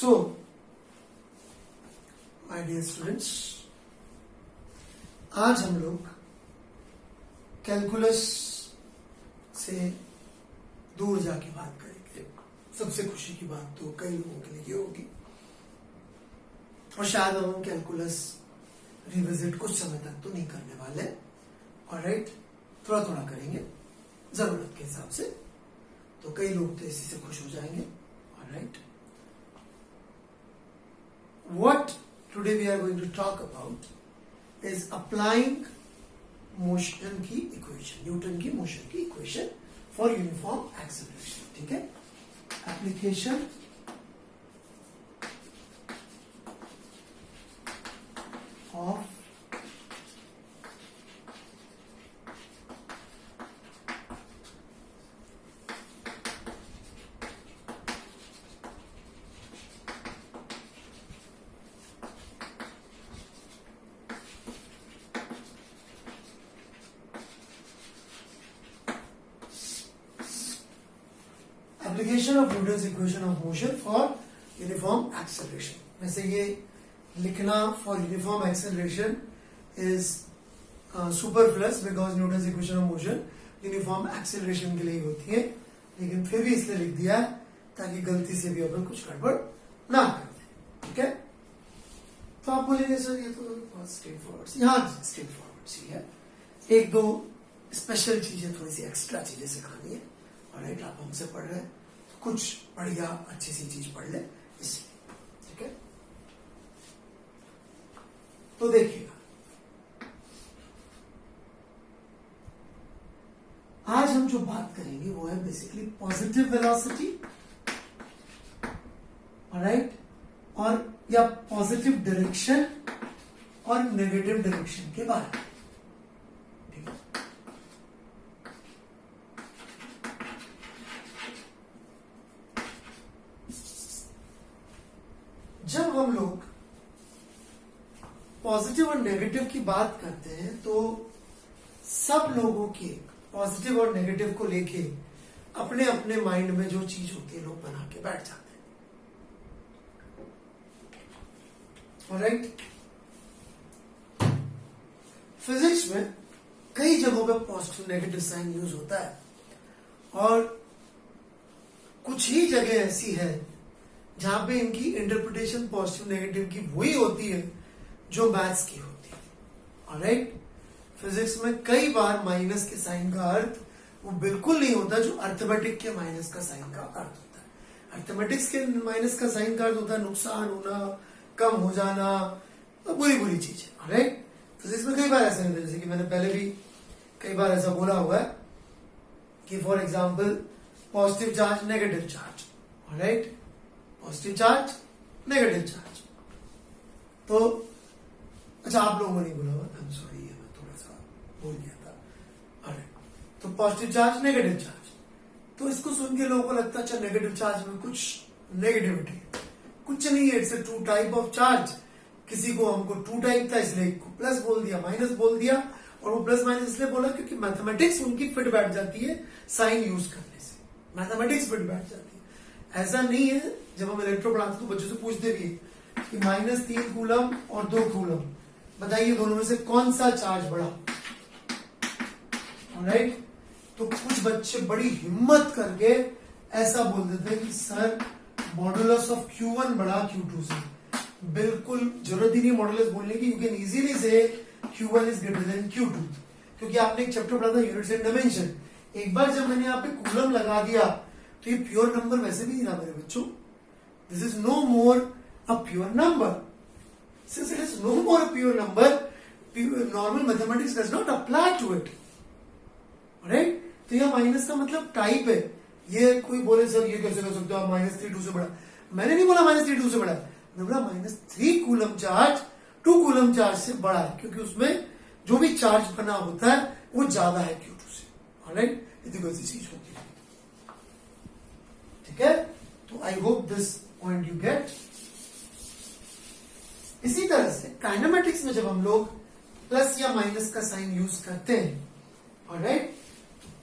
So my dear students, आज हम लोग कैलकुलस से दूर जाके बात करेंगे। सबसे खुशी की बात तो कई लोगों के लिए ये होगी, और शायद हम कैलकुलस रिविजिट कुछ समय तक तो नहीं करने वाले, ऑलराइट, थोड़ा थोड़ा करेंगे जरूरत के हिसाब से। तो कई लोग तो इसी से खुश हो जाएंगे, alright. What today we are going to talk about is applying motion की equation, न्यूटन की मोशन की इक्वेशन फॉर यूनिफॉर्म एक्सेलरेशन। ठीक है, application of application of Newton's equation of motion for uniform acceleration. वैसे ये लिखना for uniform acceleration is superfluous because Newton's equation of motion uniform acceleration के लिए ही होती है, लेकिन फिर भी इसलिए लिख दिया ताकि गलती से भी अपन कुछ गड़बड़ ना कर दे। ठीक है, तो आप बोलेंगे सर ये तो बहुत स्ट्रेट फॉरवर्ड, यहाँ स्ट्रेट फॉरवर्ड सी है, एक दो स्पेशल चीजें, थोड़ी सी एक्स्ट्रा चीजें सिखानी है। ऑलराइट, आप हमसे पढ़ रहे हैं तो कुछ बढ़िया अच्छी सी चीज पढ़ ले इसलिए। ठीक है, तो देखिएगा, आज हम जो बात करेंगे वो है बेसिकली पॉजिटिव वेलोसिटी, ऑलराइट, और या पॉजिटिव डायरेक्शन और नेगेटिव डायरेक्शन के बारे में। ठीक है, जब हम लोग पॉजिटिव और नेगेटिव की बात करते हैं तो सब लोगों के पॉजिटिव और नेगेटिव को लेके अपने अपने माइंड में जो चीज होती है लोग बना के बैठ जाते हैं। ऑलराइट, फिजिक्स में कई जगहों पे पॉजिटिव नेगेटिव साइन यूज होता है, और कुछ ही जगह ऐसी है जहां पे इनकी इंटरप्रिटेशन पॉजिटिव नेगेटिव की वही होती है जो मैथ्स की होती है। ऑलराइट, फिजिक्स में कई बार माइनस के साइन का अर्थ वो बिल्कुल नहीं होता जो अर्थमेटिक के माइनस का साइन का अर्थ होता है। अर्थमेटिक्स के माइनस का साइन का अर्थ होता है नुकसान होना, कम हो जाना, बुरी बुरी चीजें। ऑलराइट, फिजिक्स में कई बार ऐसा नहीं होता, जैसे कि मैंने पहले भी कई बार ऐसा बोला हुआ है कि for example positive charge negative charge, alright, positive charge negative charge. तो अच्छा, आप लोगों ने नहीं बोला हुआ, आई एम सॉरी, मैं थोड़ा सा बोल गया था। अरे, तो पॉजिटिव चार्ज नेगेटिव चार्ज, तो इसको सुन के लोगों को लगता है अच्छा नेगेटिव चार्ज में कुछ नेगेटिविटी है, कुछ नहीं है, it's two type of charge. किसी को हमको टू टाइप था इसलिए प्लस बोल दिया, माइनस बोल दिया, और वो प्लस माइनस इसलिए बोला क्योंकि मैथमेटिक्स उनकी फिट बैठ जाती है साइन यूज करने से, मैथमेटिक्स फिट बैठ जाती है। ऐसा नहीं है, जब हम इलेक्ट्रो पढ़ाते तो बच्चों से पूछते भी कि -3 कूलम और 2 कूलम, बताइए दोनों में से कौन सा चार्ज बढ़ा। ऑलराइट, तो कुछ बच्चे बड़ी हिम्मत करके ऐसा बोल देते हैं कि सर मॉडुलस ऑफ Q1 बढ़ा Q2 से। बिल्कुल जरूरत ही नहीं मॉडुलस बोलने की, यू कैन इजीली से Q1 is greater than Q2, क्योंकि आपने एक चैप्टर पढ़ा था यूनिट्स एंड डायमेंशन। एक बार जब मैंने यहाँ पे कूलम लगा दिया तो ये प्योर नंबर वैसे भी नहीं रहा मेरे बच्चों। This is no more a pure number. Since it is no more a pure number, normal mathematics does not apply to it. Right, तो यह माइनस का मतलब टाइप है। ये कोई बोले सर ये कैसे कर सकते हो आप, -3 से बड़ा। मैंने नहीं बोला -3 से बड़ा, मैंने बोला -3 कूलम चार्ज 2 कूलम चार्ज से बड़ा है, क्योंकि उसमें जो भी चार्ज बना होता है वो ज्यादा है Q2 से। ऑलराइट, इतनी कोई चीज होती है। ठीक है, तो I hope this point you get. इसी तरह से काइनेमेटिक्स में जब हम लोग प्लस या माइनस का साइन यूज करते हैं, ऑलराइट,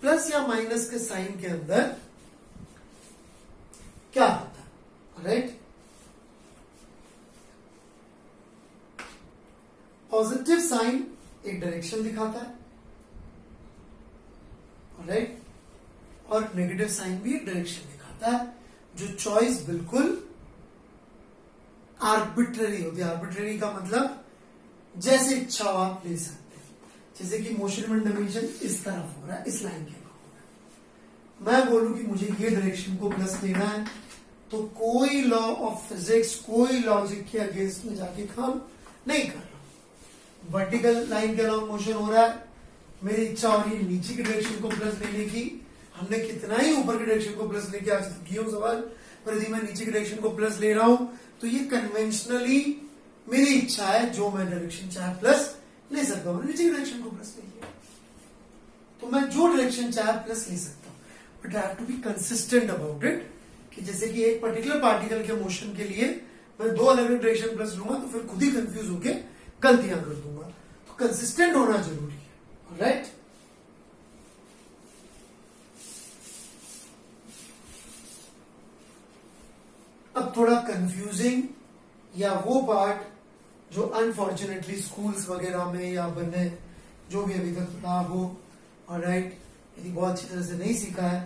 प्लस या माइनस के साइन के अंदर क्या होता है, ऑलराइट, पॉजिटिव साइन एक डायरेक्शन दिखाता है, राइट, और नेगेटिव साइन भी एक डायरेक्शन दिखाता है, जो चॉइस बिल्कुल आर्बिट्ररी होती है। आर्बिट्ररी का मतलब जैसे इच्छा हो आप ले सकते हैं। जैसे कि मोशन में डायमेंशन इस तरफ हो रहा है, इस लाइन के ऊपर, मैं बोलूं कि मुझे ये डायरेक्शन को प्लस लेना है, तो कोई लॉ ऑफ फिजिक्स, कोई लॉजिक के अगेंस्ट में जाके काम नहीं कर रहा। वर्टिकल लाइन के अलॉन्ग मोशन हो रहा है, मेरी इच्छा हो रही है नीचे की डायरेक्शन को प्लस लेने की। हमने कितना ही ऊपर की डायरेक्शन को प्लस लेके आज तक किए सवाल, पर यदि मैं नीचे की डायरेक्शन को प्लस ले रहा हूं तो ये कन्वेंशनली मेरी इच्छा है, जो मैं डायरेक्शन चाहे प्लस ले सकता हूं। नीचे की डायरेक्शन को प्लस ले लिया, तो मैं जो डायरेक्शन चाहे प्लस ले सकता हूं, but I have to be consistent about it. कि जैसे कि एक पर्टिकुलर पार्टिकल के मोशन के लिए मैं दो अलग अलग डायरेक्शन प्लस लूंगा तो फिर खुद ही कंफ्यूज होके गलतियां कर दूंगा। तो कंसिस्टेंट होना जरूरी है, राइट। अब थोड़ा कंफ्यूजिंग या वो पार्ट जो अनफॉर्चुनेटली स्कूल्स वगैरह में या बने जो भी अभी तक पढ़ा हो, और राइट, यदि बहुत अच्छी तरह से नहीं सीखा है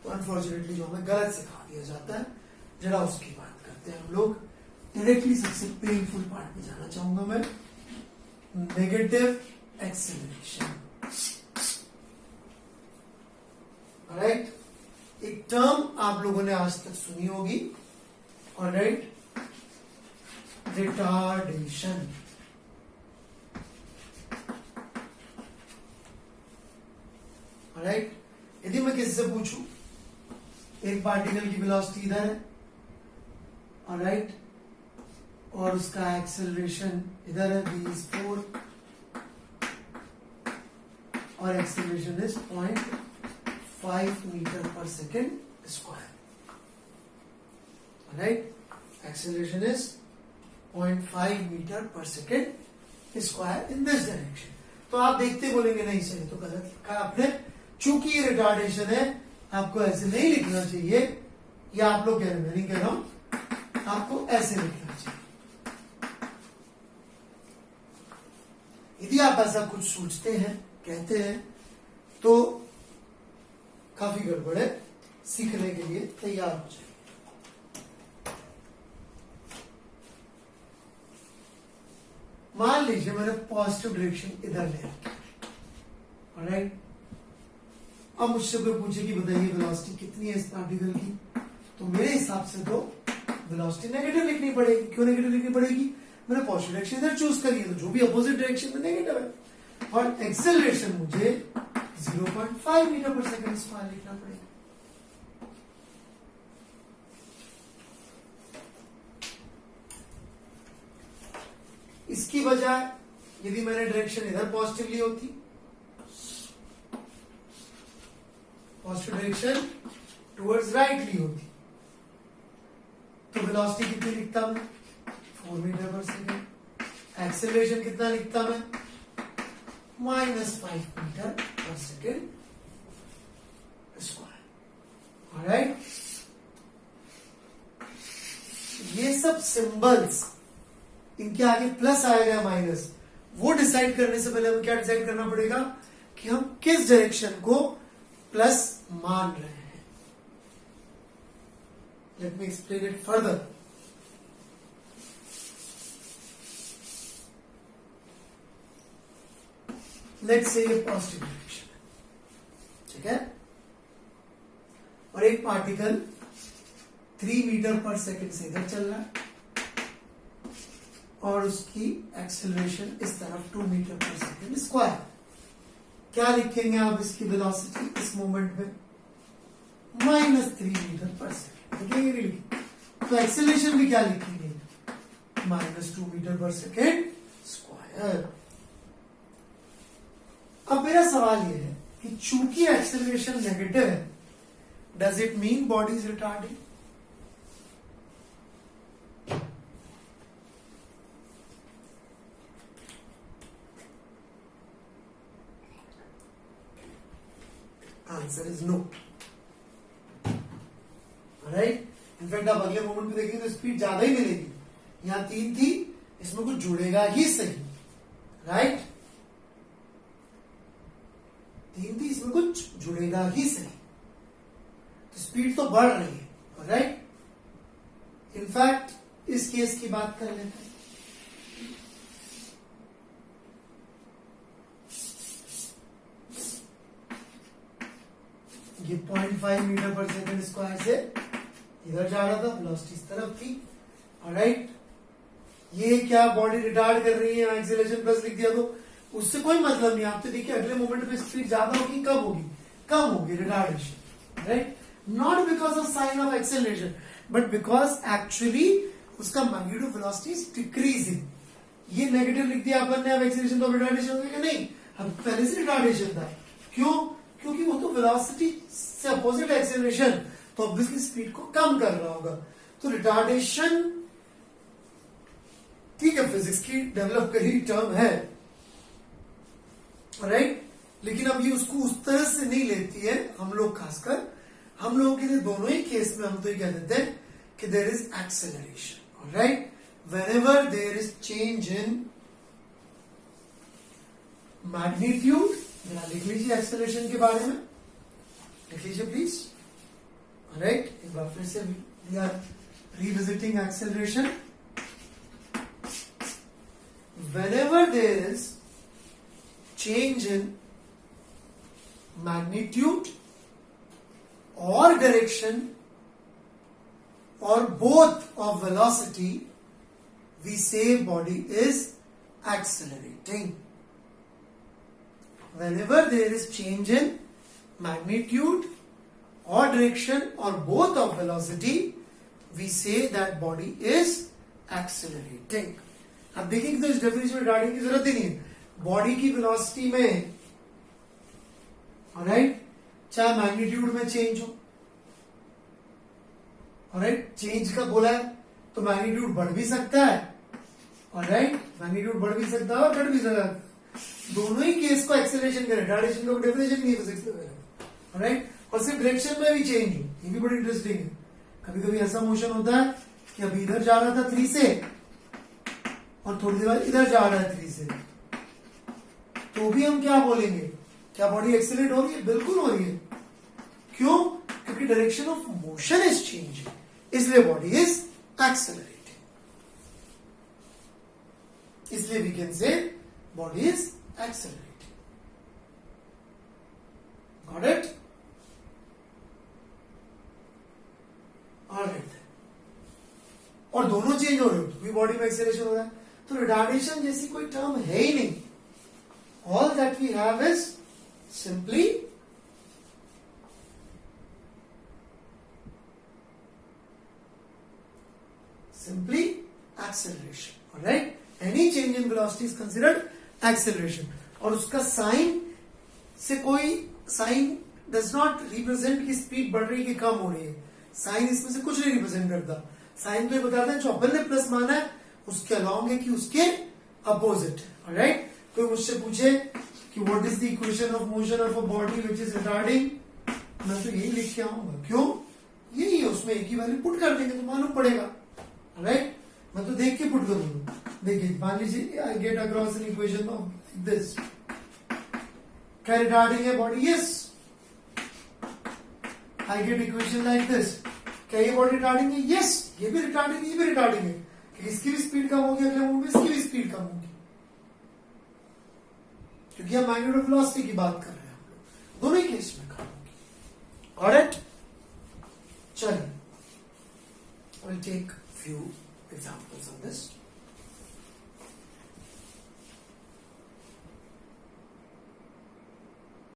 तो अनफॉर्चुनेटली जो हमें गलत सिखा दिया जाता है, जरा उसकी बात करते हैं हम लोग। डायरेक्टली सबसे पेनफुल पार्ट में जाना चाहूंगा मैं, नेगेटिव एक्सेलरेशन, राइट। एक टर्म आप लोगों ने आज तक सुनी होगी, और राइट, रिटार्डेशन, राइट। यदि मैं किसी से पूछूं एक पार्टिकल की वेलोसिटी इधर है, राइट, और उसका एक्सेलरेशन इधर है, v is 4 और acceleration is 0.5 metre per second square, right. Acceleration is 0.5 metre per second square in this direction. तो आप देखते बोलेंगे नहीं सर तो गलत लिखा आपने, चूंकि ये रिटार्डेशन है आपको ऐसे नहीं लिखना चाहिए, या आप लोग कह रहे हैं, मैं नहीं कह रहा हूं, आपको ऐसे लिखना चाहिए। यदि आप ऐसा कुछ सोचते हैं, कहते हैं, तो काफी गड़बड़ है, सीखने के लिए तैयार हो जाए। मान लीजिए मैंने पॉजिटिव डायरेक्शन इधर ले रखी, राइट। अब मुझसे कोई पूछे कि बताइए वेलोसिटी कितनी है इस पार्टिकल की, तो मेरे हिसाब से तो वेलोसिटी नेगेटिव लिखनी पड़ेगी। क्यों नेगेटिव लिखनी पड़ेगी? मैंने पॉजिटिव डायरेक्शन इधर चूज करी है, तो जो भी अपोजिट डायरेक्शन में नेगेटिव है। और एक्सेलरेशन मुझे 0.5 मीटर पर सेकेंड स्क्वायर लिखना पड़ेगा। इसकी बजाय यदि मैंने डायरेक्शन इधर पॉजिटिव ली होती, पॉजिटिव डायरेक्शन टुवर्ड्स राइट ली होती, तो वेलोसिटी कितनी लिखता मैं? 4 मीटर पर सेकेंड। एक्सेलरेशन कितना लिखता मैं? -5 metre per second square. Alright, ये सब सिंबल्स, इनके आगे प्लस आएगा माइनस, वो डिसाइड करने से पहले हमें क्या डिसाइड करना पड़ेगा कि हम किस डायरेक्शन को प्लस मान रहे हैं। Let me explain it further. Let's say ये पॉजिटिव डायरेक्शन है, ठीक है, और एक पार्टिकल 3 मीटर पर सेकेंड से इधर चल रहा है और उसकी एक्सेलरेशन इस तरफ 2 मीटर पर सेकेंड स्क्वायर। क्या लिखेंगे आप इसकी वेलोसिटी इस मोमेंट में? -3 मीटर पर सेकेंड लिखेंगे, नहीं लिखेंगे? तो एक्सेलरेशन भी क्या लिखेंगे? -2 मीटर पर सेकेंड स्क्वायर। अब मेरा सवाल यह है कि चूंकि एक्सेलरेशन नेगेटिव है, does it mean body is retarding? Answer is no. Right, in fact आप अगले मोमेंट पे देखेंगे तो स्पीड ज्यादा ही मिलेगी। यहां 3 थी, इसमें कुछ जुड़ेगा ही सही। राइट? 3 इसमें कुछ जुड़ेगा ही सही, तो स्पीड तो बढ़ रही है, राइट? इनफैक्ट इस केस की बात कर लेते हैं। ये 0.5 मीटर पर सेकंड स्क्वायर से इधर जा रहा था, वेलोसिटी इस तरफ थी, ऑलराइट? ये क्या बॉडी रिटार्ड कर रही है, एक्सीलरेशन प्लस लिख दिया, तो उससे कोई मतलब नहीं। आप तो देखिए अगले मोमेंट पे स्पीड ज्यादा होगी, कब होगी? कम होगी, retardation, right? Not because of sign of acceleration, but because actually उसका magnitude of velocity is decreasing. ये नेगेटिव लिख दिया अपन ने, अब एक्सेलरेशन तो रिटार्डेशन हो गया नहीं, अब पहले से रिटार्डेशन था। क्यों? क्योंकि वो तो वेलोसिटी से अपोजिट एक्सेलरेशन, तो ऑब्वियसली स्पीड को कम कर रहा होगा। तो रिटार्डेशन, ठीक है, फिजिक्स की डेवलप करी टर्म है, राइट? लेकिन अब ये उसको उस तरह से नहीं लेती है हम लोग, खासकर हम लोगों के लिए दोनों ही केस में हम तो ये कह देते हैं कि there is acceleration, right? Whenever there is change in magnitude, जरा लिख लीजिए एक्सेलरेशन के बारे में, लिख लीजिए प्लीज, राइट? एक बार फिर से we are revisiting acceleration. Whenever there is change in magnitude or direction or both of velocity, we say body is accelerating. Whenever there is change in magnitude or direction or both of velocity, we say that body is accelerating. अब देखेंगे तो इस definition में डालने की जरूरत ही नहीं है। बॉडी की वेलोसिटी में, ऑलराइट, चाहे मैग्नीट्यूड में चेंज हो, ऑलराइट, चेंज का बोला है तो मैग्नीट्यूड बढ़ भी सकता है, ऑलराइट, मैग्नीट्यूड बढ़ भी सकता है और घट भी सकता है। दोनों ही केस को एक्सेलरेशन करें, रिटार्डेशन का डेफिनेशन नहीं है फिजिक्स में, ऑलराइट? और सिर्फ डायरेक्शन में भी चेंज हो, ये भी बड़ी इंटरेस्टिंग है। कभी कभी ऐसा मोशन होता है कि अभी इधर जा रहा था 3 से और थोड़ी देर बाद इधर जा रहा है 3 से, तो भी हम क्या बोलेंगे? क्या बॉडी एक्सेलरेट हो रही है? बिल्कुल हो रही है। क्यों? क्योंकि direction of motion is changing, इसलिए बॉडी इज एक्सेलरेटिंग। इसलिए we can say body is accelerating. Got it? Alright. और दोनों चेंज हो रहे हो तो भी बॉडी में एक्सेलरेशन हो रहा है, तो रिटार्डेशन जैसी कोई टर्म है ही नहीं। All that we have is simply acceleration, alright? Any change in velocity is considered acceleration, और उसका साइन से कोई साइन डज नॉट रिप्रेजेंट कि स्पीड बढ़ रही है कि कम हो रही है। साइन इसमें से कुछ नहीं रिप्रेजेंट करता। साइन तो ये बताता है जो अपन ने प्लस माना है उसके अलॉन्ग है कि उसके अपोजिट, ऑलराइट? कोई मुझसे पूछे कि what is the equation of motion of a body which is retarding, मैं तो यही लिख के आऊंगा। क्यों? यही है, उसमें एक ही वैल्यू पुट कर देंगे तो मालूम पड़ेगा, ऑलराइट? मैं तो देख के पुट करूंगा। देखिए, मान लीजिए I get across an equation of this, क्या रिटार्डिंग है body? Yes. I get equation like this, क्या ये बॉडी रिटार्डिंग है? यस। ये भी रिटार्डिंग है, ये भी रिटार्डिंग है, कि इसकी भी स्पीड कम होगी, अगले मूवमेंट में इसकी भी स्पीड कम होगी, क्योंकि हम मैग्नीट्यूड ऑफ वेलोसिटी की बात कर रहे हैं, हम लोग दोनों ही केस में कम होगी, ऑलराइट? चलिए, I will take few examples of this.